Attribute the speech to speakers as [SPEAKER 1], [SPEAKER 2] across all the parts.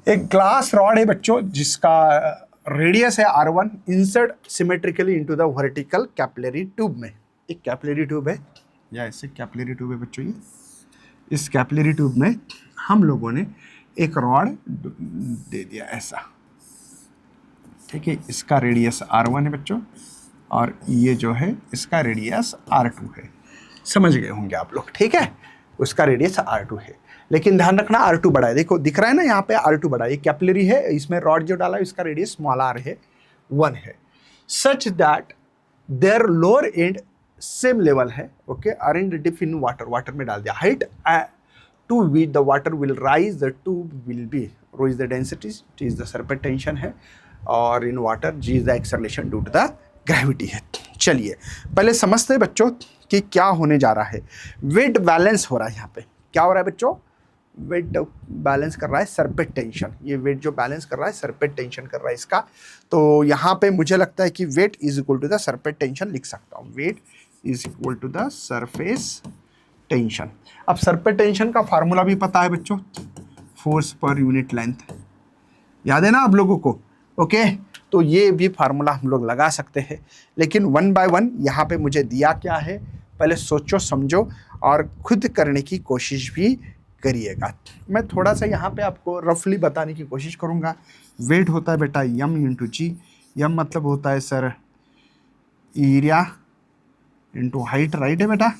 [SPEAKER 1] एक glass rod है बच्चों जिसका रेडियस है R1, insert symmetrically into the vertical capillary tube में। एक कैपिलरी ट्यूब है या ऐसे कैपिलरी ट्यूब है बच्चों। ये इस कैपिलरी ट्यूब में हम लोगों ने एक रॉड दे दिया ऐसा, ठीक है। इसका रेडियस R1 है बच्चों और ये जो है इसका रेडियस R2 है। समझ गए होंगे आप लोग, ठीक है। उसका रेडियस R2 है, लेकिन ध्यान रखना R2 बड़ा है। देखो दिख रहा है ना यहाँ पे R2 बड़ा है। ये कैपिलरी है, इसमें रॉड जो डाला है इसका रेडियस स्मॉल r है, 1 है। Such that there lower and same level है, okay, R in dip in water, water में डाल दिया। Height to which the water will rise the tube will be, rho is the density, T is the surface tension है, और in water g is the acceleration due to the gravity है। चलिए पहले समझते हैं बच्चों कि क्या होने जा रहा है। वेट बैलेंस हो रहा है यहाँ पे। क्या हो रहा है बच्चों? वेट बैलेंस कर रहा है सरफेस टेंशन। ये वेट जो बैलेंस कर रहा है सरफेस टेंशन कर रहा है इसका। तो यहाँ पे मुझे लगता है कि weight is equal to the surface tension लिख सकता हूँ। Weight is equal to the surface tension. अब सरफेस टेंशन का फार्मूला भी पता है बच्चों, फोर्स पर यूनिट लेंथ, याद है ना आप लोगों को? ओके, तो ये भी फार्मूला हम लोग लगा सकते हैं, लेकिन 1 बाय 1 यहाँ पे मुझे दिया क्या है, पहले सोचो समझो और खुद करने की कोशिश भी करिएगा। मैं थोड़ा सा यहाँ पे आपको रफली बताने की कोशिश करूँगा। वेट होता है बेटा m इंटू जी। m मतलब होता है sir area into height, right है बेटा।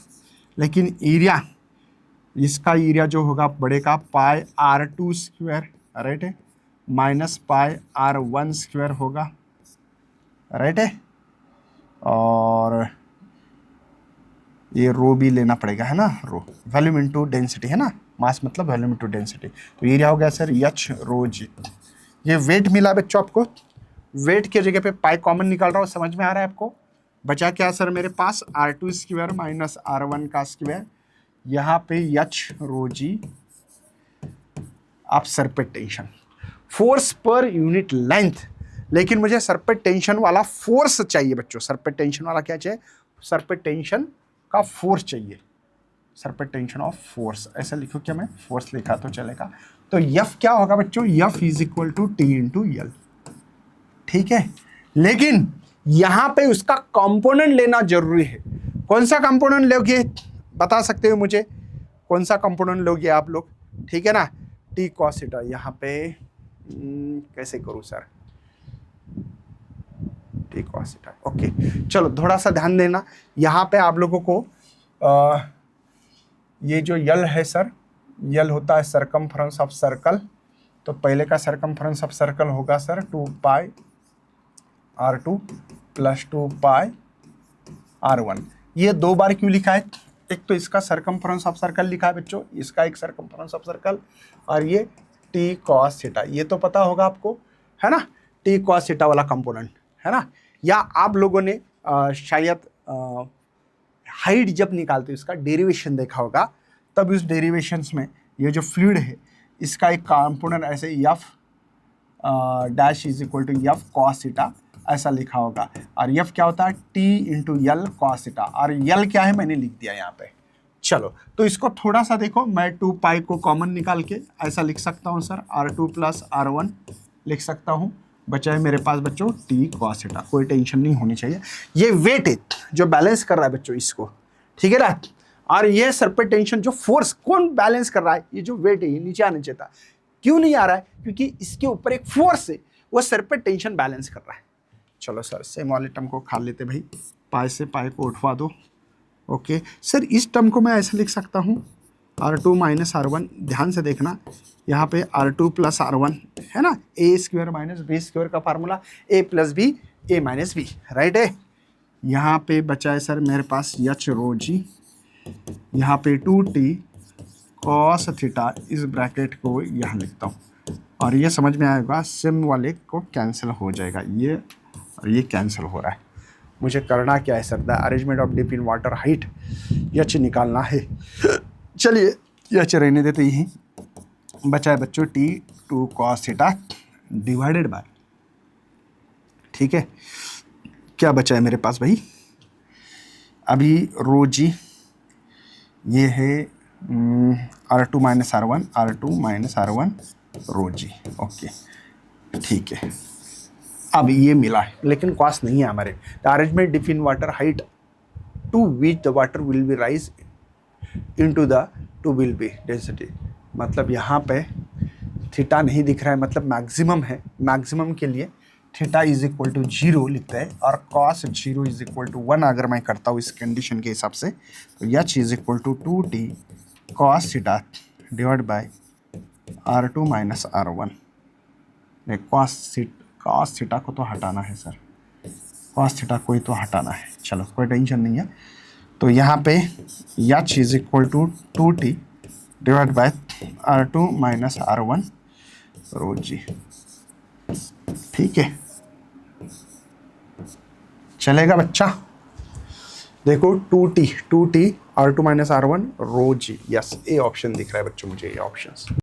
[SPEAKER 1] लेकिन एरिया, इसका एरिया जो होगा बड़े का पाई R2 स्क्वायर, राइट है, माइनस पाई R1 स्क्वायर होगा, राइट है। और ये रो भी लेना पड़ेगा, है ना, रो वॉल्यूम इंटू डेंसिटी है ना, मास मतलब वॉल्यूम इंटू डेंसिटी। तो एरिया हो गया सर h रो जी। ये वेट मिला बच्चों आपको, वेट की जगह पे पाई कॉमन निकाल रहा हूँ, समझ में आ रहा है आपको? बचा क्या सर मेरे पास? R2 स्क्वायर माइनस R1 का स्क्वायर, यहाँ पे h रो जी। आप surface tension, force per unit length, लेकिन मुझे सरफेस टेंशन वाला फोर्स चाहिए बच्चों। सरफेस टेंशन वाला क्या चाहिए? सरफेस टेंशन का फोर्स चाहिए, सरफेस टेंशन ऑफ फोर्स। ऐसा लिखो, क्या मैं फोर्स लिखा तो चलेगा। तो F क्या होगा बच्चों? F is equal to T into L, ठीक है। लेकिन यहां पे उसका कंपोनेंट लेना जरूरी है। कौन सा कंपोनेंट लोगे बता सकते हो मुझे? कौन सा कंपोनेंट लोगे आप लोग? ठीक है ना, T cos थीटा। यहाँ पे कैसे करूं sir? T cos theta, okay. चलो थोड़ा सा ध्यान देना, यहाँ पे आप लोगों को ये जो यल है सर, यल होता है सरकमफ्रेंस ऑफ सर्कल। तो पहले का सरकमफ्रेंस ऑफ सर्कल होगा सर 2 पाई R2 प्लस 2 पाई R1। ये 2 बार क्यों लिखा है? एक तो इसका सरकमफ्रेंस ऑफ सर्कल लिखा है बच्चों, इसका एक सरकमफ्रेंस ऑफ सर्कल, और ये T cos थीटा, ये तो पता होगा आपको, है ना, T cos थीटा वाला कंपोनेंट, है ना। या आप लोगों ने शायद हाइट जब निकालते इसका डेरिवेशन देखा होगा, तब उस डेरिवेशंस में ये जो फ्लूइड है इसका एक कंपोनेंट ऐसे F dash is equal to F cos theta ऐसा लिखा होगा, और F क्या होता है? T into L cos theta, और L क्या है मैंने लिख दिया यहाँ पे। चलो तो इसको थोड़ा सा देखो, मैं 2 पाई को कॉमन निकाल के ऐसा लिख सकता हूँ सर, R2 प्लस R1 लिख सकता हूँ। बचा है मेरे पास बच्चों T cos थीटा। कोई टेंशन नहीं होनी चाहिए। ये वेट है जो बैलेंस कर रहा है बच्चों इसको, ठीक है ना। और ये सरफेस टेंशन जो फोर्स कौन बैलेंस कर रहा है? ये जो वेट है ये नीचे आना चाहिए था, क्यों नहीं आ रहा है? क्योंकि इसके ऊपर एक फोर्स है, वो सरफेस टेंशन बैलेंस कर रहा है। चलो सर सेम वाले टर्म को खा लेते भाई, पाई से पाई को उठवा दो। ओके सर, इस टर्म को मैं ऐसे लिख सकता हूँ R2 माइनस R1। ध्यान से देखना, यहाँ पे R2 प्लस R1 है ना, ए स्क्वायर माइनस बी स्क्वायर का फार्मूला, ए प्लस बी ए माइनस बी, राइट है। यहाँ पे बचा है सर मेरे पास h रो जी, यहाँ पे 2T cos थीटा, इस ब्रैकेट को यहाँ लिखता हूँ, और ये समझ में आएगा, सिम वाले को कैंसिल हो जाएगा, ये और ये कैंसिल हो रहा है। मुझे करना क्या है sir? The arrangement of dip in water height, H निकालना है। चलिए यच रहने देते ही, बचा है बच्चों T2 cos theta divided by, ठीक है, क्या बचा है मेरे पास भाई? अभी रो जी, ये है R2 minus R1, R2 minus R1 rho जी। ओके ठीक है, अब ये मिला है लेकिन कॉस्ट नहीं है हमारे। The arrangement define water height to which the water will be rise into the to will be density. मतलब यहाँ पे थीटा नहीं दिख रहा है, मतलब मैक्सिमम है। मैक्सिमम के लिए थीटा इज इक्वल टू 0 लिखते हैं और कॉस 0 इज इक्वल टू 1 अगर मैं करता हूँ इस कंडीशन के हिसाब से, तो H is equal to 2t cos theta divide by R2 minus R1। Cos theta को तो हटाना है सर, कॉस थीटा को ही तो हटाना है। चलो कोई टेंशन नहीं है। तो यहाँ पे H is equal to 2t divide by R2 minus R1 rho g. ठीक है, चलेगा बच्चा। देखो 2t R2 minus R1 rho g. Yes, A option दिख रहा है बच्चों मुझे, ये ऑप्शन।